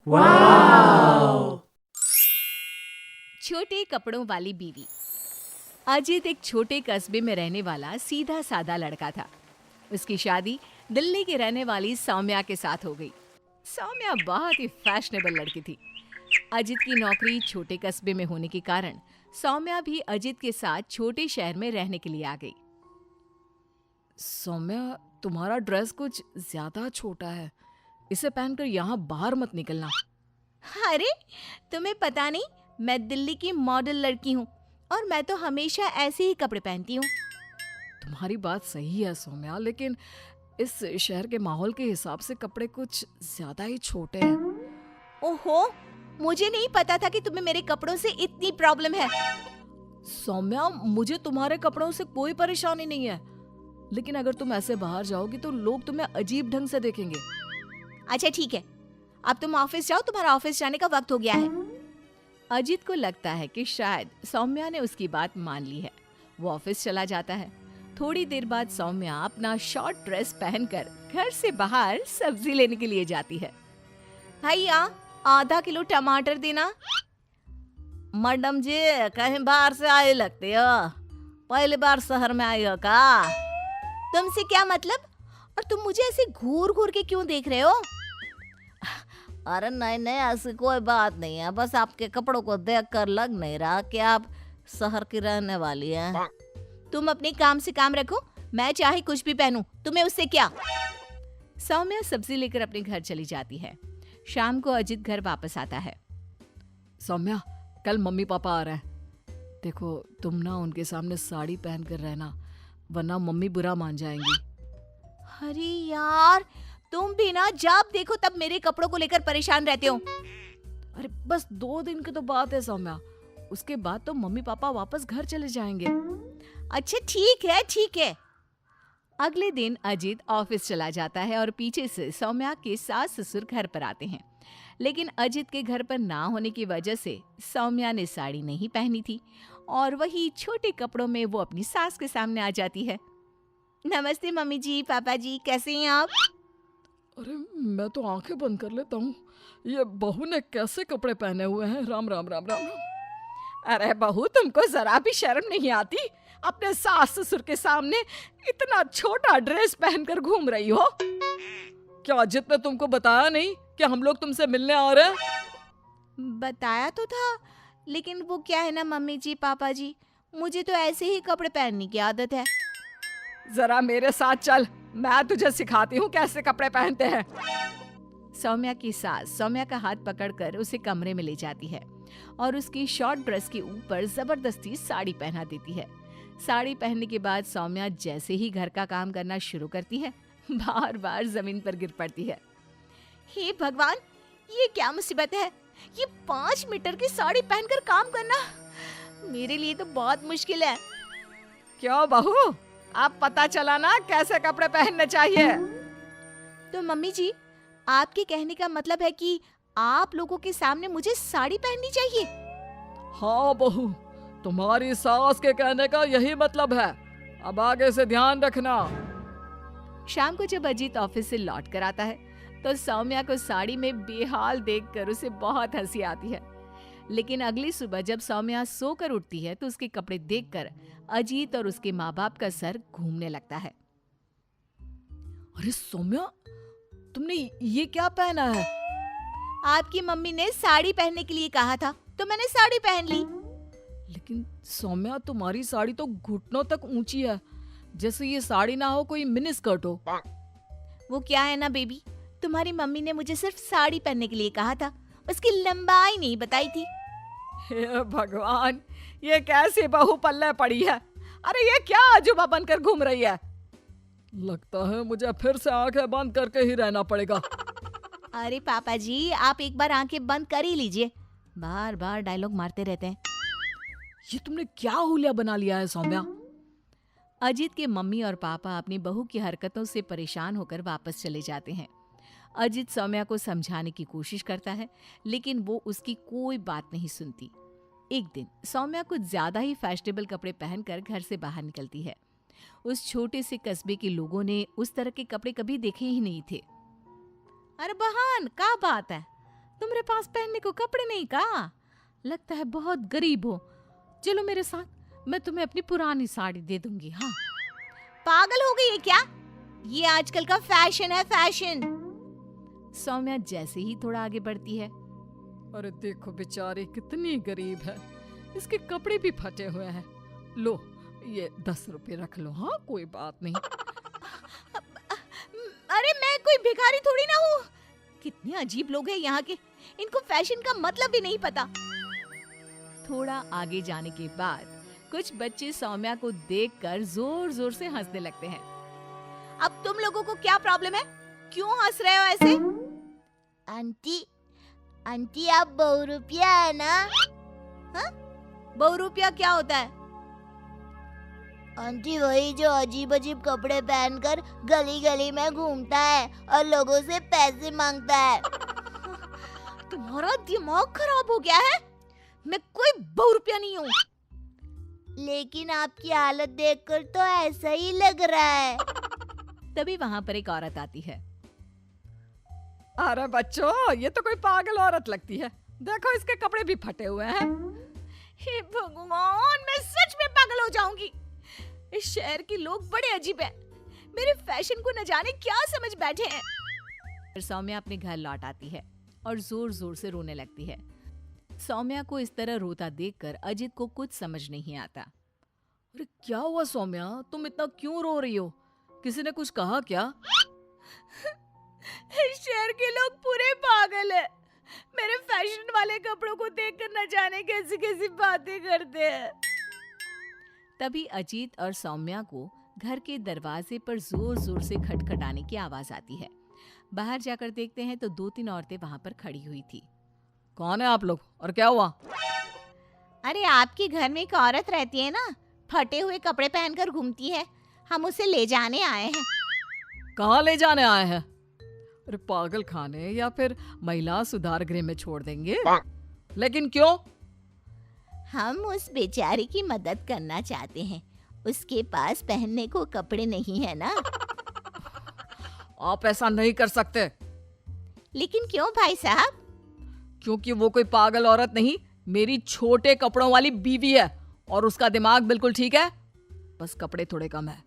वाव! छोटे कपड़ों वाली बीवी। अजित एक छोटे कस्बे में रहने वाला सीधा साधा लड़का था। उसकी शादी दिल्ली की रहने वाली सौम्या के साथ हो गई। सौम्या बहुत ही फैशनेबल लड़की थी। अजित की नौकरी छोटे कस्बे में होने के कारण सौम्या भी अजित के साथ छोटे शहर में रहने के लिए आ गई। सौम्या, तुम्हारा ड्रेस कुछ ज्यादा छोटा है। इसे पहनकर यहाँ बाहर मत निकलना। अरे, तुम्हें पता नहीं, मैं दिल्ली की मॉडल लड़की हूँ और मैं तो हमेशा ऐसे ही कपड़े पहनती हूँ। तुम्हारी बात सही है सौम्या, लेकिन इस शहर के माहौल के हिसाब से कपड़े कुछ ज्यादा ही छोटे हैं। ओहो, मुझे नहीं पता था कि तुम्हें मेरे कपड़ों से इतनी प्रॉब्लम है। सौम्या, मुझे तुम्हारे कपड़ों से कोई परेशानी नहीं है, लेकिन अगर तुम ऐसे बाहर जाओगी तो लोग तुम्हें अजीब ढंग से देखेंगे। अच्छा ठीक है, अब तुम ऑफिस जाओ, तुम्हारा ऑफिस जाने का वक्त हो गया है। अजित को लगता है कि शायद सौम्या ने उसकी बात मान ली है। वो ऑफिस चला जाता है। थोड़ी देर बाद सौम्या अपना शॉर्ट ड्रेस पहनकर घर से बाहर सब्जी लेने के लिए जाती है। भैया, आधा किलो टमाटर देना। मैडम जी, कहीं बाहर से आए लगते हो, पहली बार शहर में आई हो का? तुमसे क्या मतलब? और तुम मुझे ऐसे घूर घूर के क्यों देख रहे हो? अरे नहीं नहीं, ऐसी कोई बात नहीं है, बस आपके कपड़ों को देखकर लग नहीं रहा कि आप शहर की रहने वाली हैं। तुम अपने काम से काम रखो, मैं चाहे कुछ भी पहनूं, तुम्हें उससे क्या? सौम्या सब्जी लेकर अपने घर चली जाती है। शाम को अजित घर वापस आता है। सौम्या, कल मम्मी पापा आ रहे हैं। देखो, तुम ना उनके सामने साड़ी पहन कर रहना, वरना मम्मी बुरा मान जाएंगी। अरे यार, तुम भी ना जब देखो तब मेरे कपड़ों को लेकर परेशान रहते हो। अरे बस 2 दिन की तो बात है सौम्या, उसके बाद तो मम्मी पापा वापस घर चले जाएंगे। अच्छा ठीक है ठीक है। अगले दिन अजित ऑफिस चला जाता है और पीछे से सौम्या के सास ससुर घर पर आते हैं। लेकिन अजित के घर पर ना होने की वजह से सौम्या ने साड़ी नहीं पहनी थी और वही छोटे कपड़ों में वो अपनी सास के सामने आ जाती है। नमस्ते मम्मी जी, पापा जी, कैसे हैं आप? अरे मैं तो आंखें बंद कर लेता हूँ, ये बहू ने कैसे कपड़े पहने हुए हैं। राम राम राम राम राम। अरे बहू, तुमको जरा भी शर्म नहीं आती? अपने सास ससुर के सामने इतना छोटा ड्रेस पहनकर घूम रही हो। क्या अजित ने तुमको बताया नहीं कि हम लोग तुमसे मिलने आ रहे हैं? बताया तो था, लेकिन वो क्या है ना मम्मी जी, पापा जी, मुझे तो ऐसे ही कपड़े पहनने की आदत है। जरा मेरे साथ चल, मैं तुझे सिखाती हूँ कैसे कपड़े पहनते हैं। सौम्या की सास सौम्या का हाथ पकड़कर उसे कमरे में ले जाती है और उसकी शॉर्ट ड्रेस के ऊपर जबरदस्ती साड़ी पहना देती है। साड़ी पहनने के बाद सौम्या जैसे ही घर का काम करना शुरू करती है, बार बार जमीन पर गिर पड़ती है। हे भगवान, ये क्या मुसीबत है? ये 5 मीटर की साड़ी पहनकर काम करना मेरे लिए तो बहुत मुश्किल है। क्यों बहू, आप पता चला ना कैसे कपड़े पहनने चाहिए? तो मम्मी जी, आपके कहने का मतलब है कि आप लोगों के सामने मुझे साड़ी पहननी चाहिए? हाँ बहू, तुम्हारी सास के कहने का यही मतलब है। अब आगे से ध्यान रखना। शाम को जब अजीत ऑफिस से लौट कर आता है तो सौम्या को साड़ी में बेहाल देखकर उसे बहुत हंसी आती है। लेकिन अगली सुबह जब सौम्या सोकर उठती है तो उसके कपड़े देखकर अजीत और उसके माँ बाप का सर घूमने लगता है। अरे सौम्या, तुमने ये क्या पहना है? आपकी मम्मी ने साड़ी पहनने के लिए कहा था तो मैंने साड़ी पहन ली। लेकिन सौम्या, तुम्हारी साड़ी तो घुटनों तक ऊंची है, जैसे ये साड़ी ना हो कोई मिनी स्कर्ट हो। वो क्या है ना बेबी, तुम्हारी मम्मी ने मुझे सिर्फ साड़ी पहनने के लिए कहा था, उसकी लंबाई नहीं बताई थी। हे भगवान, ये कैसी बहू पल्ले पड़ी है? अरे ये क्या अजूबा बनकर घूम रही है? लगता है मुझे फिर से आंखें बंद करके ही रहना पड़ेगा। अरे पापा जी, आप एक बार आंखें बंद कर ही लीजिए, बार बार डायलॉग मारते रहते हैं। ये तुमने क्या हुलिया बना लिया है सौम्या? अजीत के मम्मी और पापा अपनी बहू की हरकतों से परेशान होकर वापस चले जाते हैं। अजीत सौम्या को समझाने की कोशिश करता है, लेकिन वो उसकी कोई बात नहीं सुनती। एक दिन सौम्या कुछ ज्यादा ही फैशनेबल कपड़े पहनकर घर से बाहर निकलती है। उस छोटे से कस्बे के लोगों ने उस तरह के कपड़े कभी देखे ही नहीं थे। अरे बहन, क्या बात है, तुम्हारे पास पहनने को कपड़े नहीं का? लगता है बहुत गरीब हो। चलो मेरे साथ, मैं तुम्हें अपनी पुरानी साड़ी दे दूंगी। हाँ, पागल हो गई है क्या? ये आजकल का फैशन है, फैशन। सौम्या जैसे ही थोड़ा आगे बढ़ती है, अरे देखो बेचारी कितनी गरीब है, इसके कपड़े भी फटे हुए हैं। लो ये 10 रुपए रख लो। हाँ कोई बात नहीं। अरे मैं कोई भिखारी थोड़ी ना हूँ। कितने अजीब लोग हैं यहाँ के, इनको फैशन का मतलब भी नहीं पता। थोड़ा आगे जाने के बाद कुछ बच्चे सौम्या को देखकर जोर जोर से हंसने लगते हैं। अब तुम लोगों को क्या प्रॉब्लम है? क्यों हंस रहे हो ऐसे? आंटी आप बहुरूपिया है ना? हाँ? बहुरूपिया क्या होता है? आंटी वही जो अजीब अजीब कपड़े पहनकर गली गली में घूमता है और लोगों से पैसे मांगता है। तुम्हारा दिमाग खराब हो गया है? मैं कोई बहुरूपिया नहीं हूँ। लेकिन आपकी हालत देखकर तो ऐसा ही लग रहा है। तभी वहाँ पर एक औरत आती है। अरे बच्चों, ये तो कोई पागल औरत लगती है। देखो इसके कपड़े भी फटे हुए हैं। हे भगवान, मैं सच में पागल हो जाऊंगी। इस शहर के लोग बड़े अजीब हैं। मेरे फैशन को न जाने क्या समझ बैठे हैं। फिर सौम्या अपने घर लौट आती है और जोर जोर से रोने लगती है। सौम्या को इस तरह रोता देखकर अजित को कुछ समझ नहीं आता। अरे क्या हुआ सौम्या, तुम इतना क्यों रो रही हो? किसी ने कुछ कहा क्या? इस शहर के लोग पूरे पागल हैं। मेरे फैशन वाले कपड़ों को देखकर न जाने कैसी कैसी बातें करते हैं। तभी अजीत और सौम्या को घर के दरवाजे पर जोर जोर से खटखटाने की आवाज आती है। बाहर जाकर देखते हैं तो 2-3 औरतें वहां पर खड़ी हुई थी। कौन है आप लोग और क्या हुआ? अरे आपके घर में एक औरत रहती है ना, फटे हुए कपड़े पहनकर घूमती है। हम उसे ले जाने आए हैं। कहाँ ले जाने आए हैं? अरे पागल खाने या फिर महिला सुधार गृह में छोड़ देंगे। लेकिन क्यों? हम उस बेचारी की मदद करना चाहते हैं। उसके पास पहनने को कपड़े नहीं है ना। आप ऐसा नहीं कर सकते। लेकिन क्यों भाई साहब? क्योंकि वो कोई पागल औरत नहीं, मेरी छोटे कपड़ों वाली बीवी है और उसका दिमाग बिल्कुल ठीक है, बस कपड़े थोड़े कम है।